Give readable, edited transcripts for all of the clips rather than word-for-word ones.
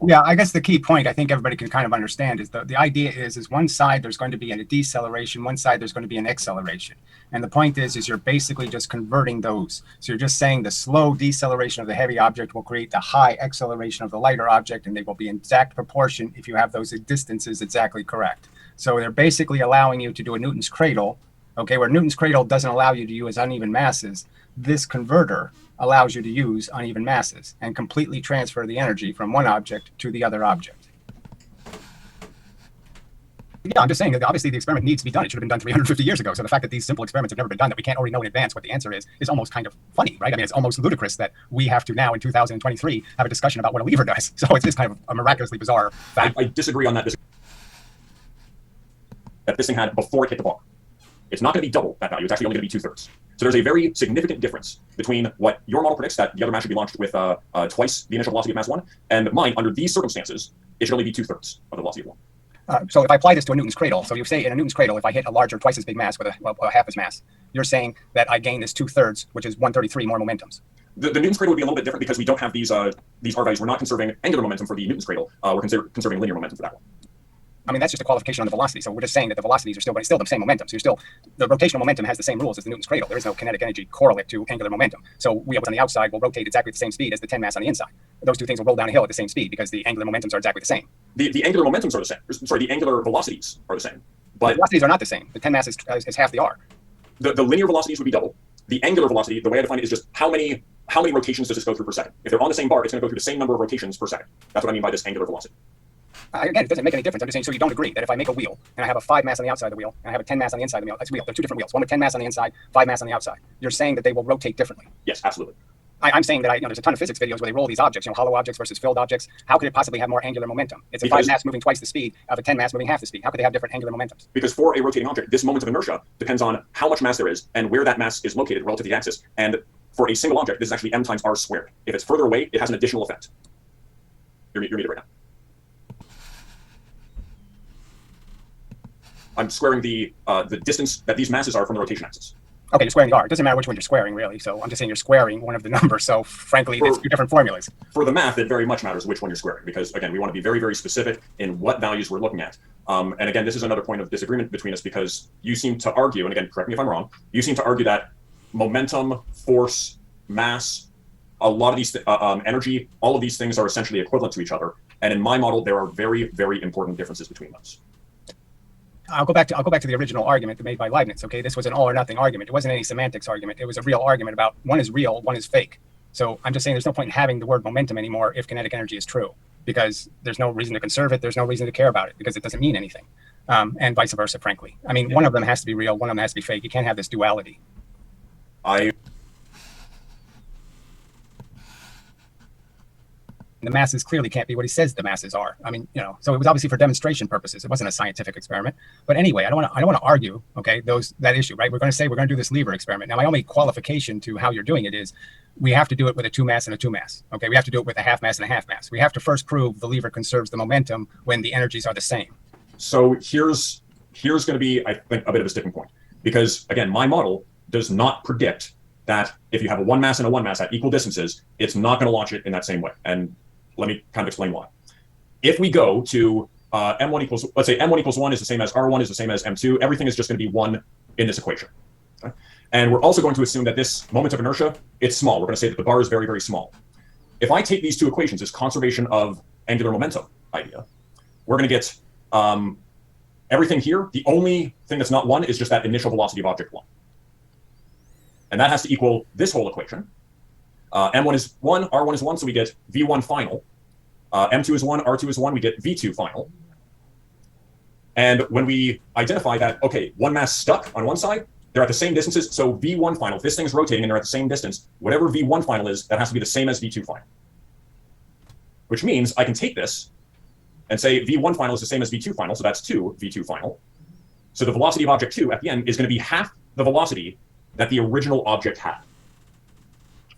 Yeah, I guess the key point I think everybody can kind of understand is the idea is one side there's going to be a deceleration, one side there's going to be an acceleration. And the point is you're basically just converting those. So you're just saying the slow deceleration of the heavy object will create the high acceleration of the lighter object, and they will be in exact proportion if you have those distances exactly correct. So they're basically allowing you to do a Newton's cradle, okay, where Newton's cradle doesn't allow you to use uneven masses. This converter allows you to use uneven masses and completely transfer the energy from one object to the other object. Yeah, I'm just saying that obviously the experiment needs to be done. It should have been done 350 years ago. So the fact that these simple experiments have never been done, that we can't already know in advance what the answer is almost kind of funny, right? I mean, it's almost ludicrous that we have to now in 2023 have a discussion about what a lever does. So it's just kind of a miraculously bizarre fact. I disagree on that. That this thing had before it hit the bar. It's not going to be double that value. It's actually only going to be 2/3. So there's a very significant difference between what your model predicts, that the other mass should be launched with twice the initial velocity of mass 1, and mine, under these circumstances, it should only be 2/3 of the velocity of 1. So if I apply this to a Newton's cradle, so you say in a Newton's cradle, if I hit a larger, twice as big mass with a half as mass, you're saying that I gain this 2/3, which is 133 more momentums. The Newton's cradle would be a little bit different because we don't have these R values. We're not conserving angular momentum for the Newton's cradle. We're conserving linear momentum for that one. I mean, that's just a qualification on the velocity. So we're just saying that the velocities are still, but it's still the same momentum. So you're still, the rotational momentum has the same rules as the Newton's cradle. There is no kinetic energy correlate to angular momentum. So what's on the outside will rotate exactly at the same speed as the 10 mass on the inside. Those two things will roll down a hill at the same speed because the angular momentums are exactly the same. The angular momentums are the same. Sorry, the angular velocities are the same. But the velocities are not the same. The 10 mass is half the R. The linear velocities would be double. The angular velocity, the way I define it, is just how many rotations does this go through per second. If they're on the same bar, it's going to go through the same number of rotations per second. That's what I mean by this angular velocity. Again, it doesn't make any difference. I'm just saying, so you don't agree that if I make a wheel and I have a 5 mass on the outside of the wheel and I have a 10 mass on the inside of the wheel, that's a wheel. They're two different wheels. One with 10 mass on the inside, 5 mass on the outside. You're saying that they will rotate differently. Yes, absolutely. I'm saying that there's a ton of physics videos where they roll these objects, hollow objects versus filled objects. How could it possibly have more angular momentum? It's a 5 mass moving twice the speed of a 10 mass moving half the speed. How could they have different angular momentums? Because for a rotating object, this moment of inertia depends on how much mass there is and where that mass is located relative to the axis. And for a single object, this is actually m times r squared. If it's further away, it has an additional effect. You're muted right now. I'm squaring the distance that these masses are from the rotation axis. Okay, you're squaring the R. It doesn't matter which one you're squaring, really. So I'm just saying you're squaring one of the numbers. So frankly, it's two different formulas. For the math, it very much matters which one you're squaring because, again, we want to be very, very specific in what values we're looking at. And again, this is another point of disagreement between us because you seem to argue, and again, correct me if I'm wrong, you seem to argue that momentum, force, mass, a lot of these energy, all of these things are essentially equivalent to each other. And in my model, there are very, very important differences between those. I'll go back to the original argument made by Leibniz. Okay, this was an all or nothing argument. It wasn't any semantics argument. It was a real argument about one is real, one is fake. So I'm just saying there's no point in having the word momentum anymore if kinetic energy is true, because there's no reason to conserve it. There's no reason to care about it because it doesn't mean anything, and vice versa. Frankly, I mean, one of them has to be real, one of them has to be fake. You can't have this duality. The masses clearly can't be what he says the masses are. I mean, so it was obviously for demonstration purposes. It wasn't a scientific experiment. But anyway, I don't want to argue, okay, that issue, right? We're going to say we're going to do this lever experiment. Now, my only qualification to how you're doing it is we have to do it with a 2 mass and a 2 mass. Okay, we have to do it with a half mass and a half mass. We have to first prove the lever conserves the momentum when the energies are the same. So here's going to be, I think, a bit of a sticking point. Because, again, my model does not predict that if you have a 1 mass and a 1 mass at equal distances, it's not going to launch it in that same way. And let me kind of explain why. If we go to m1 equals, let's say m1 equals 1 is the same as r1 is the same as m2, everything is just going to be 1 in this equation. Okay? And we're also going to assume that this moment of inertia, it's small. We're going to say that the bar is very, very small. If I take these two equations, this conservation of angular momentum idea, we're going to get everything here. The only thing that's not 1 is just that initial velocity of object 1. And that has to equal this whole equation. M1 is 1, R1 is 1, so we get V1 final. M2 is 1, R2 is 1, we get V2 final. And when we identify that, okay, 1 mass stuck on one side, they're at the same distances, so V1 final, if this thing's rotating and they're at the same distance, whatever V1 final is, that has to be the same as V2 final. Which means I can take this and say V1 final is the same as V2 final, so that's 2 V2 final. So the velocity of object 2 at the end is going to be half the velocity that the original object had.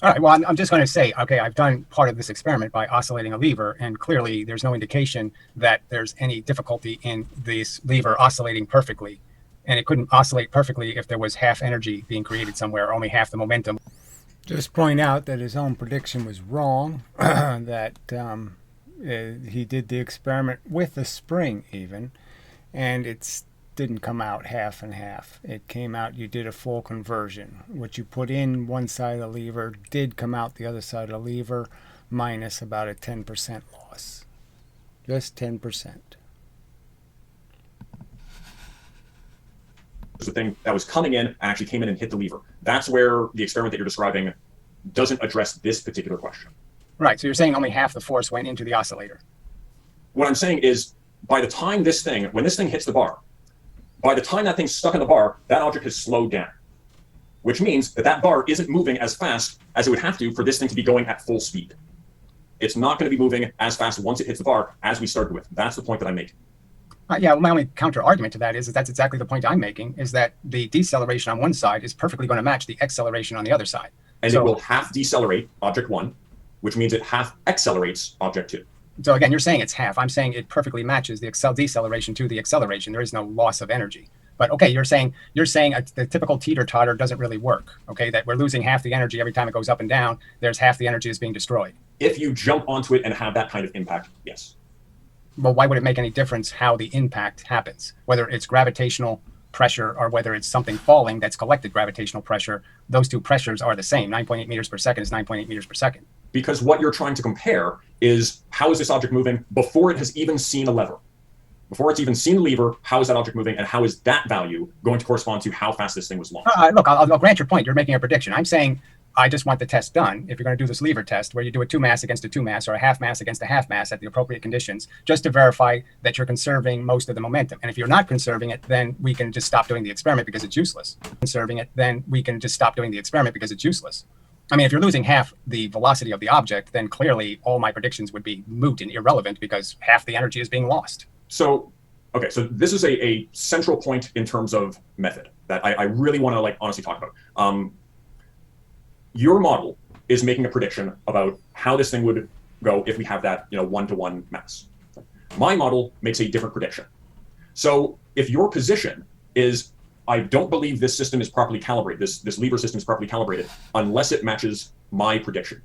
All right, well, I'm just going to say, okay, I've done part of this experiment by oscillating a lever, and clearly there's no indication that there's any difficulty in this lever oscillating perfectly. And it couldn't oscillate perfectly if there was half energy being created somewhere, only half the momentum. Just point out that his own prediction was wrong, that He did the experiment with a spring even, and it didn't come out half and half. It came out, you did a full conversion. What you put in one side of the lever did come out the other side of the lever, minus about a 10% loss. Just 10%. The thing that was coming in actually came in and hit the lever. That's where the experiment that you're describing doesn't address this particular question. Right. So you're saying only half the force went into the oscillator. What I'm saying is, by the time when this thing hits the bar, by the time that thing's stuck in the bar, that object has slowed down, which means that that bar isn't moving as fast as it would have to for this thing to be going at full speed. It's not going to be moving as fast once it hits the bar as we started with. That's the point that I'm making. Yeah, well, my only counter argument to that is that's exactly the point I'm making, is that the deceleration on one side is perfectly going to match the acceleration on the other side. And it will half decelerate object 1, which means it half accelerates object 2. So again, you're saying it's half. I'm saying it perfectly matches the deceleration to the acceleration. There is no loss of energy. But okay, you're saying the typical teeter-totter doesn't really work. Okay, that we're losing half the energy every time it goes up and down. There's half the energy is being destroyed. If you jump onto it and have that kind of impact, yes. Well, why would it make any difference how the impact happens? Whether it's gravitational pressure or whether it's something falling that's collected gravitational pressure, those two pressures are the same. 9.8 meters per second is 9.8 meters per second. Because what you're trying to compare is how is this object moving before it has even seen a lever? Before it's even seen the lever, how is that object moving, and how is that value going to correspond to how fast this thing was launched? Look, I'll grant your point. You're making a prediction. I'm saying I just want the test done. If you're going to do this lever test where you do a 2 mass against a 2 mass or a half mass against a half mass at the appropriate conditions, just to verify that you're conserving most of the momentum. And if you're not conserving it, then we can just stop doing the experiment because it's useless. Conserving it, then we can just stop doing the experiment because it's useless. I mean, if you're losing half the velocity of the object, then clearly all my predictions would be moot and irrelevant because half the energy is being lost. So, okay, so this is a central point in terms of method that I really want to honestly talk about. Your model is making a prediction about how this thing would go if we have that 1-to-1 mass. My model makes a different prediction. So if your position is, I don't believe this system is properly calibrated, this lever system is properly calibrated, unless it matches my prediction.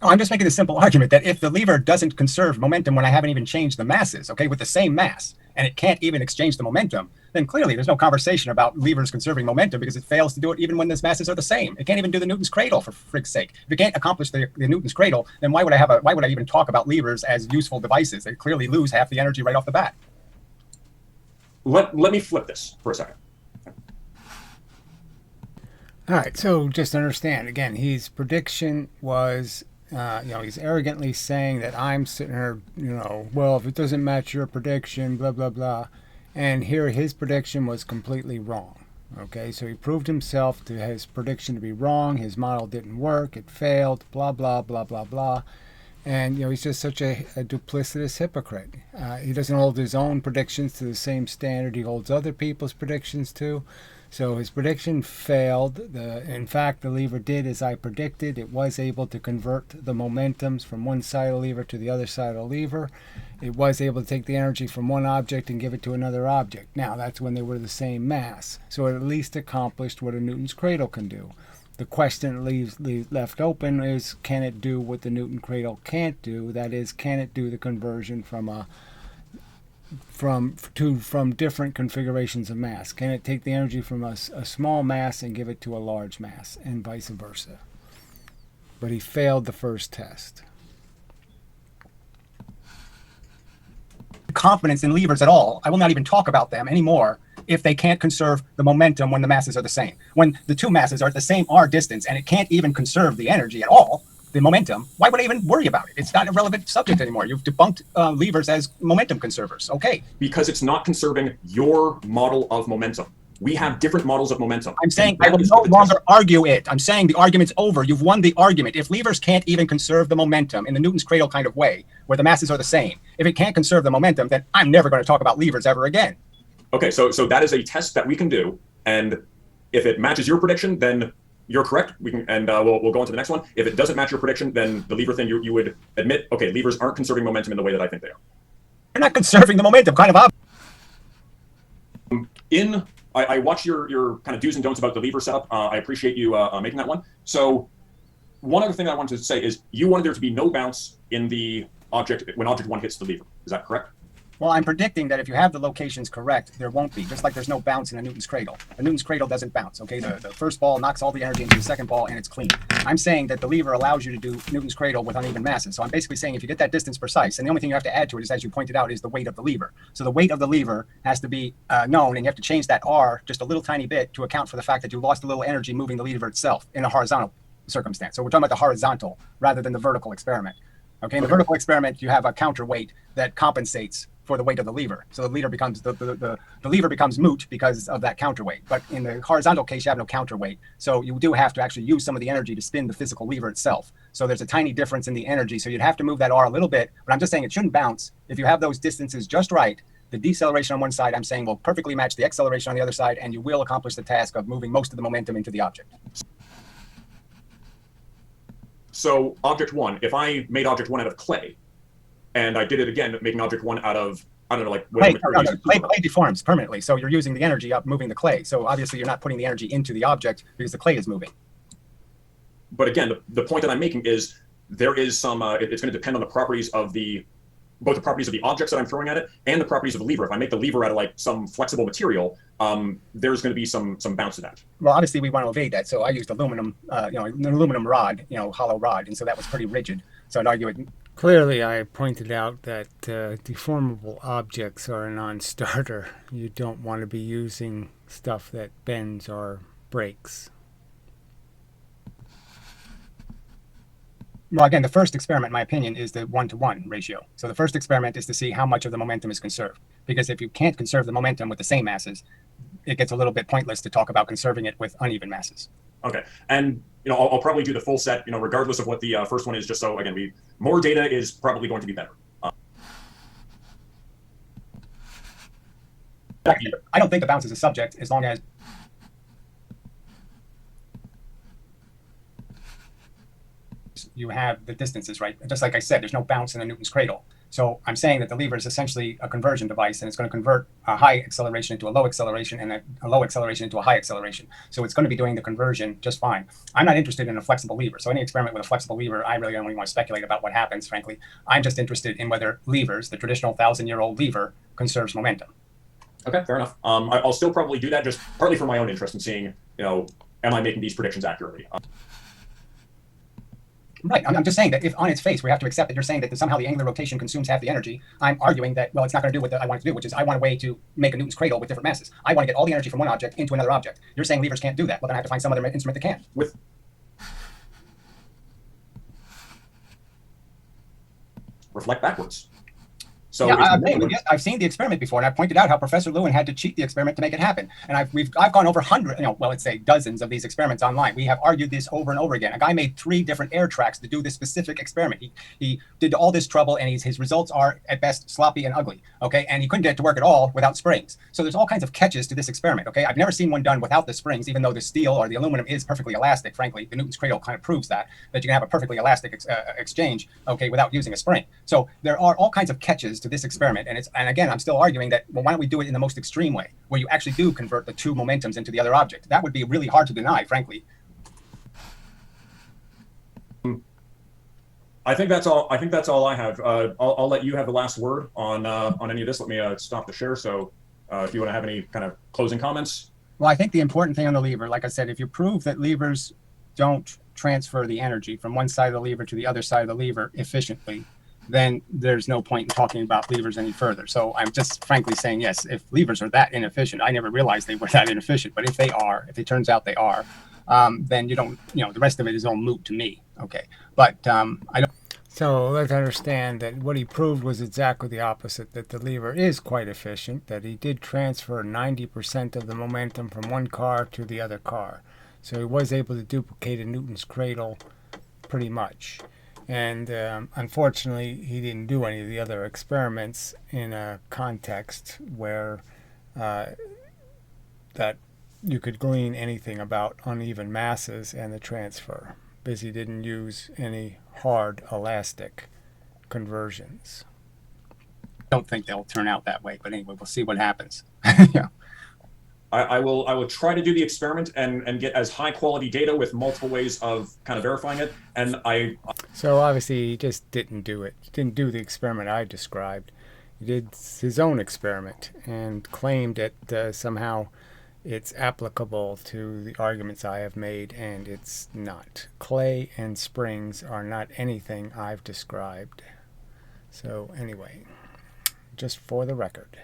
Oh, I'm just making a simple argument that if the lever doesn't conserve momentum when I haven't even changed the masses, okay, with the same mass, and it can't even exchange the momentum, then clearly there's no conversation about levers conserving momentum because it fails to do it even when the masses are the same. It can't even do the Newton's cradle, for frig's sake. If it can't accomplish the Newton's cradle, then why would I even talk about levers as useful devices? They clearly lose half the energy right off the bat. Let me flip this for a second. All right, so just understand, again, his prediction was, he's arrogantly saying that I'm sitting here, well, if it doesn't match your prediction, blah, blah, blah. And here his prediction was completely wrong. Okay, so he proved himself to his prediction to be wrong. His model didn't work. It failed, blah, blah, blah, blah, blah. And, he's just such a duplicitous hypocrite. He doesn't hold his own predictions to the same standard he holds other people's predictions to. So his prediction failed. In fact, the lever did as I predicted. It was able to convert the momentums from one side of the lever to the other side of the lever. It was able to take the energy from one object and give it to another object. Now, that's when they were the same mass. So it at least accomplished what a Newton's cradle can do. The question left open is, can it do what the Newton cradle can't do? That is, can it do the conversion from different configurations of mass? Can it take the energy from a small mass and give it to a large mass, and vice versa? But he failed the first test. Confidence in levers at all. I will not even talk about them anymore if they can't conserve the momentum when the masses are the same. When the two masses are at the same r distance and it can't even conserve the energy at all, the momentum, why would I even worry about it? It's not a relevant subject anymore. You've debunked levers as momentum conservers. Okay. Because it's not conserving your model of momentum. We have different models of momentum. I'm saying I will no longer argue it. I'm saying the argument's over. You've won the argument. If levers can't even conserve the momentum in the Newton's cradle kind of way, where the masses are the same, if it can't conserve the momentum, then I'm never going to talk about levers ever again. Okay, so that is a test that we can do, and if it matches your prediction, then you're correct. We can, and we'll go on to the next one. If it doesn't match your prediction, then the lever thing you would admit, okay, levers aren't conserving momentum in the way that I think they are. They're not conserving the momentum, kind of obvious. I watched your kind of do's and don'ts about the lever setup. I appreciate you making that one. So one other thing I wanted to say is you wanted there to be no bounce in the object 1 hits the lever. Is that correct? Well, I'm predicting that if you have the locations correct, there won't be. Just like there's no bounce in a Newton's cradle. A Newton's cradle doesn't bounce, okay? The first ball knocks all the energy into the second ball, and it's clean. I'm saying that the lever allows you to do Newton's cradle with uneven masses. So I'm basically saying if you get that distance precise, and the only thing you have to add to it is, as you pointed out, is the weight of the lever. So the weight of the lever has to be known, and you have to change that R just a little tiny bit to account for the fact that you lost a little energy moving the lever itself in a horizontal circumstance. So we're talking about the horizontal rather than the vertical experiment. Okay, in the vertical experiment, you have a counterweight that compensates for the weight of the lever. So the lever becomes the lever becomes moot because of that counterweight. But in the horizontal case, you have no counterweight. So you do have to actually use some of the energy to spin the physical lever itself. So there's a tiny difference in the energy. So you'd have to move that R a little bit, but I'm just saying it shouldn't bounce. If you have those distances just right, the deceleration on one side, I'm saying, will perfectly match the acceleration on the other side, and you will accomplish the task of moving most of the momentum into the object. So object 1, if I made object 1 out of clay, and I did it again, making object 1 out of, I don't know, like Clay deforms permanently. So you're using the energy up moving the clay. So obviously you're not putting the energy into the object because the clay is moving. But again, the point that I'm making is there is some, it's going to depend on the properties of both the properties of the objects that I'm throwing at it and the properties of the lever. If I make the lever out of like some flexible material, there's going to be some bounce to that. Well, obviously we want to evade that. So I used aluminum, an aluminum rod, hollow rod. And so that was pretty rigid. So I'd argue it. Clearly, I pointed out that deformable objects are a non-starter. You don't want to be using stuff that bends or breaks. Well, again, the first experiment, in my opinion, is the 1-to-1 ratio. So the first experiment is to see how much of the momentum is conserved. Because if you can't conserve the momentum with the same masses, it gets a little bit pointless to talk about conserving it with uneven masses. Okay, and I'll probably do the full set, regardless of what the first one is, just so again, more data is probably going to be better. I don't think the bounce is a subject as long as you have the distances, right? Just like I said, there's no bounce in a Newton's cradle. So I'm saying that the lever is essentially a conversion device, and it's going to convert a high acceleration into a low acceleration and a low acceleration into a high acceleration. So it's going to be doing the conversion just fine. I'm not interested in a flexible lever. So any experiment with a flexible lever, I really don't even want to speculate about what happens, frankly. I'm just interested in whether levers, the traditional 1,000-year-old lever, conserves momentum. Okay, fair enough. I'll still probably do that just partly for my own interest in seeing, am I making these predictions accurately? Right. I'm just saying that if on its face we have to accept that you're saying that somehow the angular rotation consumes half the energy, I'm arguing that, well, it's not going to do what I want it to do, which is I want a way to make a Newton's cradle with different masses. I want to get all the energy from one object into another object. You're saying levers can't do that. Well, then I have to find some other instrument that can. With reflect backwards. So yeah, I've seen the experiment before, and I pointed out how Professor Lewin had to cheat the experiment to make it happen. And I've gone over hundreds, let's say dozens of these experiments online. We have argued this over and over again. A guy made 3 different air tracks to do this specific experiment. He did all this trouble, and his results are at best sloppy and ugly. Okay, and he couldn't get it to work at all without springs. So there's all kinds of catches to this experiment. Okay, I've never seen one done without the springs, even though the steel or the aluminum is perfectly elastic. Frankly, the Newton's cradle kind of proves that you can have a perfectly elastic exchange, okay, without using a spring. So there are all kinds of catches to this experiment, and again, I'm still arguing that, well, why don't we do it in the most extreme way, where you actually do convert the 2 momentums into the other object? That would be really hard to deny, frankly. I think that's all. I have. I'll let you have the last word on any of this. Let me stop the share. So, if you want to have any kind of closing comments. Well, I think the important thing on the lever, like I said, if you prove that levers don't transfer the energy from one side of the lever to the other side of the lever efficiently, then there's no point in talking about levers any further. So I'm just frankly saying, yes, if levers are that inefficient, I never realized they were that inefficient, but if it turns out they are, then you don't, the rest of it is all moot to me. Okay. But I don't. So let's understand that what he proved was exactly the opposite, that the lever is quite efficient, that he did transfer 90% of the momentum from one car to the other car. So he was able to duplicate a Newton's cradle pretty much. And unfortunately, he didn't do any of the other experiments in a context where that you could glean anything about uneven masses and the transfer, because he didn't use any hard elastic conversions. I don't think they'll turn out that way, but anyway, we'll see what happens. Yeah. I will try to do the experiment and get as high quality data with multiple ways of kind of verifying it. And So obviously he just didn't do it. He didn't do the experiment I described. He did his own experiment and claimed that somehow it's applicable to the arguments I have made, and it's not. Clay and springs are not anything I've described. So anyway, just for the record.